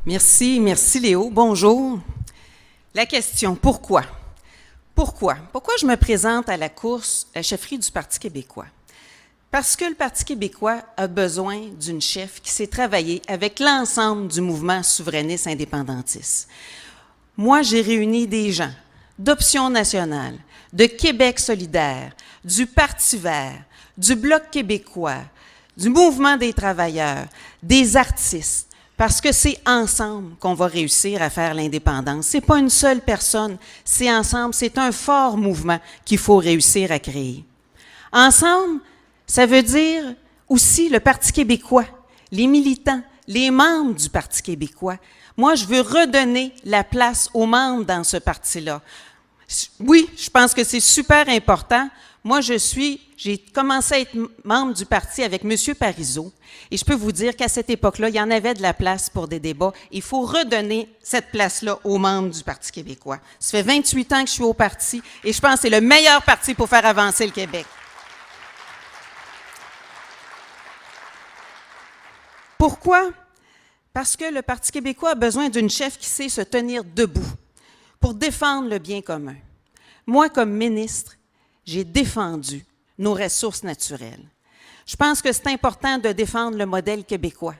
Merci, merci Léo. Bonjour. La question, pourquoi? Pourquoi? Pourquoi je me présente à la course, à la chefferie du Parti québécois? Parce que le Parti québécois a besoin d'une chef qui sait travailler avec l'ensemble du mouvement souverainiste indépendantiste. Moi, j'ai réuni des gens d'Option nationale, de Québec solidaire, du Parti vert, du Bloc québécois, du Mouvement des travailleurs, des artistes, parce que c'est ensemble qu'on va réussir à faire l'indépendance. Ce n'est pas une seule personne, c'est ensemble, c'est un fort mouvement qu'il faut réussir à créer. Ensemble, ça veut dire aussi le Parti québécois, les militants, les membres du Parti québécois. Moi, je veux redonner la place aux membres dans ce parti-là. Oui, je pense que c'est super important. Moi, j'ai commencé à être membre du parti avec M. Parizeau, et je peux vous dire qu'à cette époque-là, il y en avait de la place pour des débats. Il faut redonner cette place-là aux membres du Parti québécois. Ça fait 28 ans que je suis au parti, et je pense que c'est le meilleur parti pour faire avancer le Québec. Pourquoi? Parce que le Parti québécois a besoin d'une chef qui sait se tenir debout pour défendre le bien commun. Moi, comme ministre, j'ai défendu nos ressources naturelles. Je pense que c'est important de défendre le modèle québécois.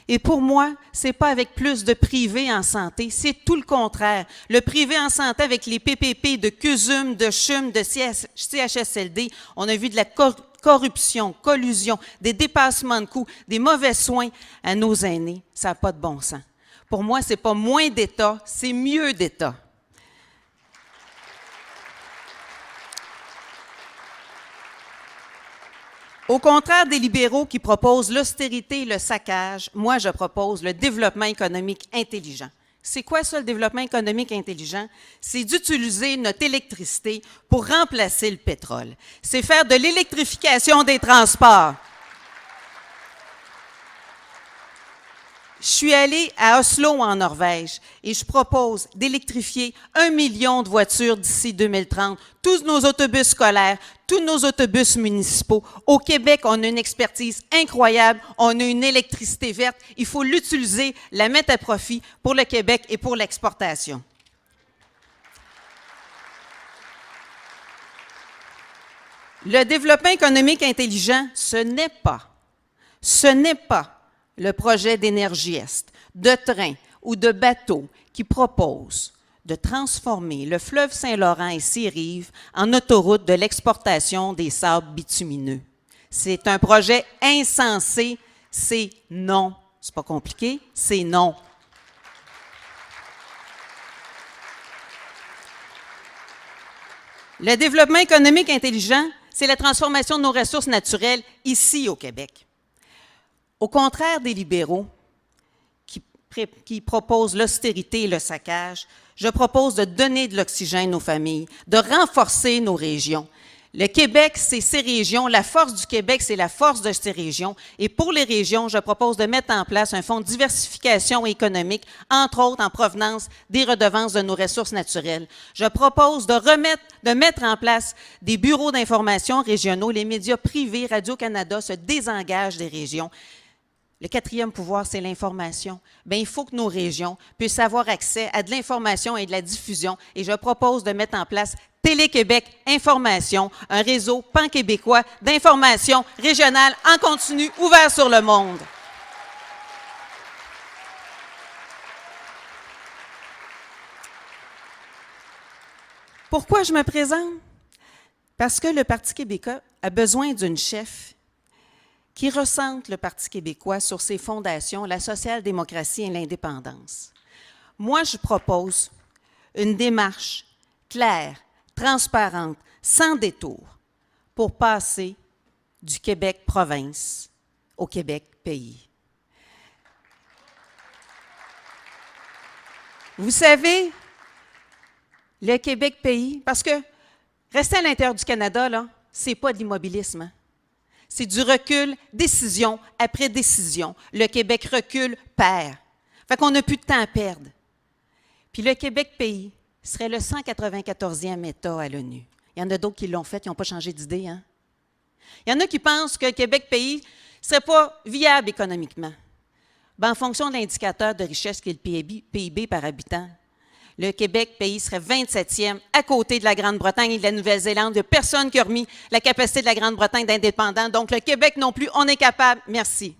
Et pour moi, ce n'est pas avec plus de privé en santé, c'est tout le contraire. Le privé en santé avec les PPP de CUSUM, de CHUM, de CHSLD, on a vu de la corruption, collusion, des dépassements de coûts, des mauvais soins à nos aînés. Ça n'a pas de bon sens. Pour moi, ce n'est pas moins d'État, c'est mieux d'État. Au contraire des libéraux qui proposent l'austérité et le saccage, moi, je propose le développement économique intelligent. C'est quoi ça, le développement économique intelligent? C'est d'utiliser notre électricité pour remplacer le pétrole. C'est faire de l'électrification des transports. Je suis allée à Oslo, en Norvège, et je propose d'électrifier 1 million de voitures d'ici 2030, tous nos autobus scolaires, tous nos autobus municipaux. Au Québec, on a une expertise incroyable, on a une électricité verte. Il faut l'utiliser, la mettre à profit pour le Québec et pour l'exportation. Le développement économique intelligent, ce n'est pas le projet d'Énergie-Est, de train ou de bateau qui propose de transformer le fleuve Saint-Laurent et ses rives en autoroute de l'exportation des sables bitumineux. C'est un projet insensé, c'est non. C'est pas compliqué, c'est non. Le développement économique intelligent, c'est la transformation de nos ressources naturelles ici au Québec. Au contraire des libéraux qui proposent l'austérité et le saccage, je propose de donner de l'oxygène aux familles, de renforcer nos régions. Le Québec, c'est ces régions. La force du Québec, c'est la force de ces régions. Et pour les régions, je propose de mettre en place un fonds de diversification économique, entre autres en provenance des redevances de nos ressources naturelles. Je propose de mettre en place des bureaux d'information régionaux. Les médias privés, Radio-Canada, se désengagent des régions. Le quatrième pouvoir, c'est l'information. Bien, il faut que nos régions puissent avoir accès à de l'information et de la diffusion. Et je propose de mettre en place Télé-Québec Information, un réseau pan-québécois d'information régionale en continu, ouvert sur le monde. Pourquoi je me présente? Parce que le Parti québécois a besoin d'une chef qui ressente le Parti québécois sur ses fondations, la social-démocratie et l'indépendance. Moi, je propose une démarche claire, transparente, sans détour, pour passer du Québec province au Québec pays. Vous savez, le Québec pays, parce que rester à l'intérieur du Canada, là, c'est pas de l'immobilisme, hein? C'est du recul, décision après décision. Le Québec recule, perd. Fait qu'on n'a plus de temps à perdre. Puis le Québec pays serait le 194e État à l'ONU. Il y en a d'autres qui l'ont fait, ils n'ont pas changé d'idée, hein? Il y en a qui pensent que le Québec pays ne serait pas viable économiquement. Ben, en fonction de l'indicateur de richesse qui est le PIB par habitant, le Québec, pays, serait 27e à côté de la Grande-Bretagne et de la Nouvelle-Zélande. Il n'y a personne qui a remis la capacité de la Grande-Bretagne d'indépendant. Donc, le Québec non plus, on est capable. Merci.